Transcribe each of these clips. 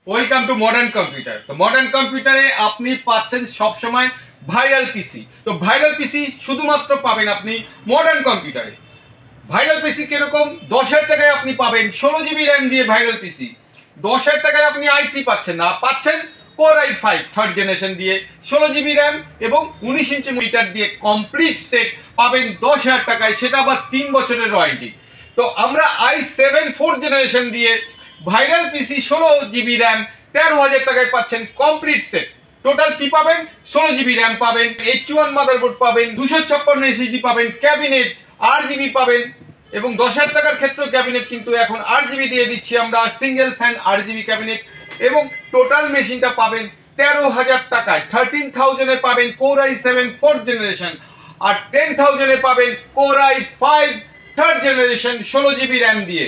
Welcome to modern computer. তো modern কম্পিউটারে আপনি পাচ্ছেন সবসময় ভাইরাল পিসি। তো ভাইরাল পিসি শুধুমাত্র পাবেন আপনি মডার্ন কম্পিউটারে। ভাইরাল পিসি কিরকম? 10,000 টাকায় আপনি পাবেন 16 GB র্যাম দিয়ে ভাইরাল পিসি। 10,000 টাকায় আপনি i3 পাচ্ছেন না, পাচ্ছেন Core i5 থার্ড জেনারেশন দিয়ে 16 GB র্যাম এবং 19 ইঞ্চি মনিটর দিয়ে কমপ্লিট সেট পাবেন 10,000 টাকায়, সেটা আবার 3 বছরের ওয়ারেন্টি। তো আমরা i7 4th জেনারেশন দিয়ে ভাইরাল পিসি 16 GB র্যাম 13,000 টাকায় পাচ্ছেন কমপ্লিট সেট। টোটাল কি পাবেন? 16 GB র্যাম পাবেন, 81 মাদারবোর্ড পাবেন, 256 SSD পাবেন, ক্যাবিনেট RGB পাবেন এবং 10,000 টাকার ক্ষেত্রে ক্যাবিনেট কিন্তু এখন RGB দিয়ে দিচ্ছি আমরা, সিঙ্গেল ফ্যান RGB ক্যাবিনেট। এবং টোটাল মেশিনটা পাবেন 13,000 টাকায়। 13,000 এ পাবেন Core i7 4th জেনারেশন আর 10,000 এ পাবেন Core i5 third generation 16 GB RAM দিয়ে।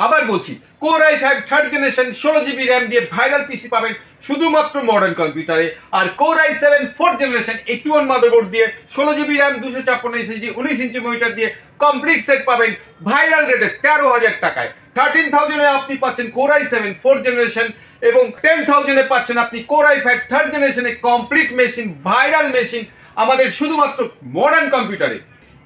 আবার বলছি, Core i5 third generation 16 GB RAM দিয়ে ভাইরাল পিসি পাবেন শুধুমাত্র মডার্ন কম্পিউটারে। আর Core i7 4th generation 81 motherboard দিয়ে 16 GB RAM 256 SSD 19 inch monitor দিয়ে কমপ্লিট সেট পাবেন ভাইরাল রেটে 13,000 টাকায়। 13,000 এ আপনি পাচ্ছেন Core i7 4th জেনারেশন এবং 10,000 এ পাচ্ছেন আপনি Core i5 থার্ড জেনারেশনে কমপ্লিট মেশিন, ভাইরাল মেশিন আমাদের শুধুমাত্র মডার্ন কম্পিউটারে।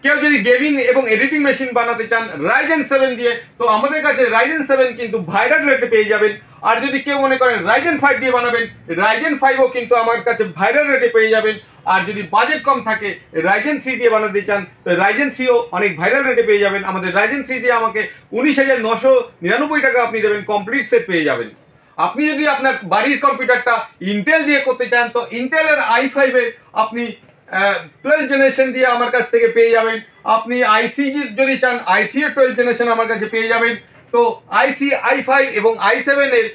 কেউ যদি গেমিং এবং এডিটিং মেশিন বানাতে চান Ryzen 7 দিয়ে, তো আমাদের কাছে Ryzen 7 কিন্তু ভাইরাল রেটে পেয়ে যাবেন। আর যদি কেউ মনে করেন Ryzen 5 দিয়ে বানাবেন, Ryzen 5ও কিন্তু আমার কাছে ভাইরাল রেটে পেয়ে যাবেন। আর যদি বাজেট কম থাকে Ryzen 3 দিয়ে বানাতে চান, তো Ryzen 3ও অনেক ভাইরাল রেটে পেয়ে যাবেন। আমাদের Ryzen 3 দিয়ে আমাকে 19,999 টাকা আপনি দেবেন, কমপ্লিট সেট পেয়ে যাবেন। আপনি যদি আপনার বাড়ির কম্পিউটারটা ইন্টেল দিয়ে করতে চান, তো ইন্টেলের i5 এ আপনি 12th জেনারেশন দিয়ে আমার কাছ থেকে পেয়ে যাবেন। আপনি i3 যদি চান, i3 এর 12th জেনারেশন আমার কাছে পেয়ে যাবেন। তো i3, i5 এবং i7 এর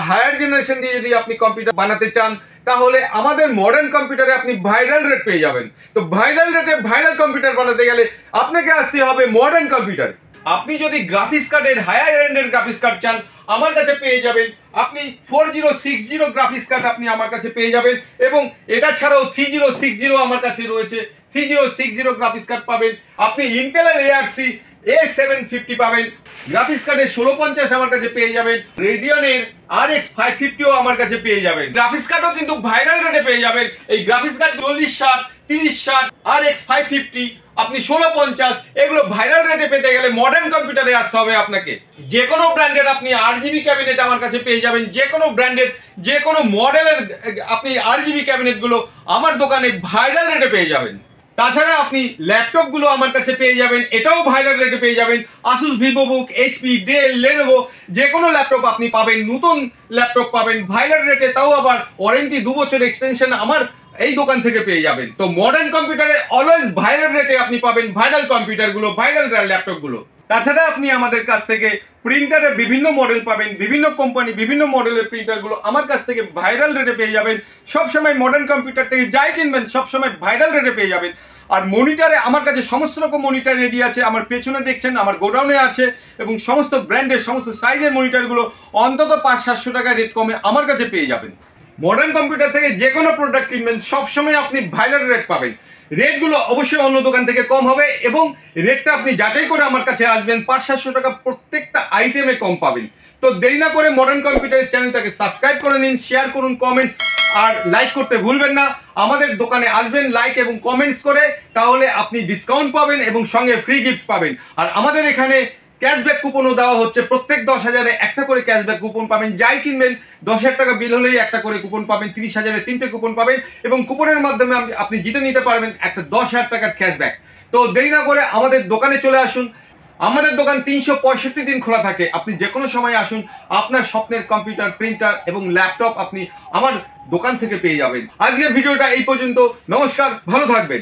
হায়ার জেনারেশন দিয়ে যদি আপনি কম্পিউটার বানাতে চান, তাহলে আমাদের মডার্ন কম্পিউটারে আপনি ভাইরাল রেট পেয়ে যাবেন। তো ভাইরাল রেটে ভাইরাল কম্পিউটার বানাতে গেলে আপনাকে আসতে হবে মডার্ন কম্পিউটার। আপনি যদি গ্রাফিক্স কার্ডের হায়ার এন্ডের গ্রাফিক্স কার্ড চান, আমার কাছে পেয়ে যাবেন। আপনি 4060 গ্রাফিক্স কার্ড আপনি আমার কাছে পেয়ে যাবেন এবং এটা ছাড়াও 3060 আমার কাছে রয়েছে। 3060 গ্রাফিক্স কার্ড পাবেন। আপনি ইন্টেলের ARC A750 পাবেন। গ্রাফিক্স কার্ডের 1650 আমার কাছে পেয়ে যাবেন। রেডিয়নের RX 550ও আমার কাছে পেয়ে যাবেন। গ্রাফিক্স কার্ডও কিন্তু ভাইরাল রেটে পেয়ে যাবেন। এই গ্রাফিক্স কার্ড 4060, 3060, RX 550, আপনি 1650, এগুলো ভাইরাল রেটে পেতে গেলে মডার্ন কম্পিউটারে আসতে হবে আপনাকে। যে কোনো ব্র্যান্ডের আপনি RGB ক্যাবিনেট আমার কাছে পেয়ে যাবেন। যে কোনো ব্র্যান্ডের যে কোনো মডেলের আপনি RGB ক্যাবিনেটগুলো আমার দোকানে ভাইরাল রেটে পেয়ে যাবেন। তাছাড়া আপনি ল্যাপটপগুলো আমার কাছে পেয়ে যাবেন, এটাও ভাইরাল রেটে পেয়ে যাবেন। Asus, VivoBook, HP, Dell, Lenovo যে কোনো ল্যাপটপ আপনি পাবেন, নতুন ল্যাপটপ পাবেন ভাইরাল রেটে, তাও আবার ওয়ারেন্টি 2 বছর এক্সটেনশন আমার এই দোকান থেকে পেয়ে যাবেন। তো মডার্ন কম্পিউটারে অলওয়েজ ভাইরাল রেটে আপনি পাবেন ভাইরাল কম্পিউটারগুলো, ভাইরাল ল্যাপটপগুলো। তাছাড়া আপনি আমাদের কাছ থেকে প্রিন্টারে বিভিন্ন মডেল পাবেন, বিভিন্ন কোম্পানি বিভিন্ন মডেলের প্রিন্টারগুলো আমার কাছ থেকে ভাইরাল রেটে পেয়ে যাবেন। সবসময় মডার্ন কম্পিউটার থেকে যাই কিনবেন সবসময় ভাইরাল রেটে পেয়ে যাবেন। আর মনিটরে আমার কাছে সমস্ত রকম মনিটর রেডি আছে। আমার পেছনে দেখছেন আমার গোডাউনে আছে এবং সমস্ত ব্র্যান্ডের সমস্ত সাইজের মনিটরগুলো অন্তত 500-700 টাকা রেট কমে আমার কাছে পেয়ে যাবেন। মডার্ন কম্পিউটার থেকে যে কোনো প্রোডাক্ট কিনবেন সবসময় আপনি ভাইরাল রেট পাবেন। রেটগুলো অবশ্যই অন্য দোকান থেকে কম হবে এবং রেটটা আপনি যাচাই করে আমার কাছে আসবেন, 500-700 টাকা প্রত্যেকটা আইটেমে কম পাবেন। তো দেরি না করে মডার্ন কম্পিউটারের চ্যানেলটাকে সাবস্ক্রাইব করে নিন, শেয়ার করুন, কমেন্টস আর লাইক করতে ভুলবেন না। আমাদের দোকানে আসবেন লাইক এবং কমেন্টস করে, তাহলে আপনি ডিসকাউন্ট পাবেন এবং সঙ্গে ফ্রি গিফট পাবেন। আর আমাদের এখানে ক্যাশব্যাক কুপনও দেওয়া হচ্ছে। প্রত্যেক 10,000-এ একটা করে ক্যাশব্যাক কুপন পাবেন। যাই কিনবেন 10,000 টাকা বিল হলেই একটা করে কুপন পাবেন। 30,000-এ 3টে কুপন পাবেন এবং কুপনের মাধ্যমে আপনি জিতে নিতে পারবেন একটা 10,000 টাকার ক্যাশব্যাক। তো দেরি না করে আমাদের দোকানে চলে আসুন। আমাদের দোকান 365 দিন খোলা থাকে। আপনি যে কোনো সময় আসুন, আপনার স্বপ্নের কম্পিউটার, প্রিন্টার এবং ল্যাপটপ আপনি আমার দোকান থেকে পেয়ে যাবেন। আজকের ভিডিওটা এই পর্যন্ত। নমস্কার, ভালো থাকবেন।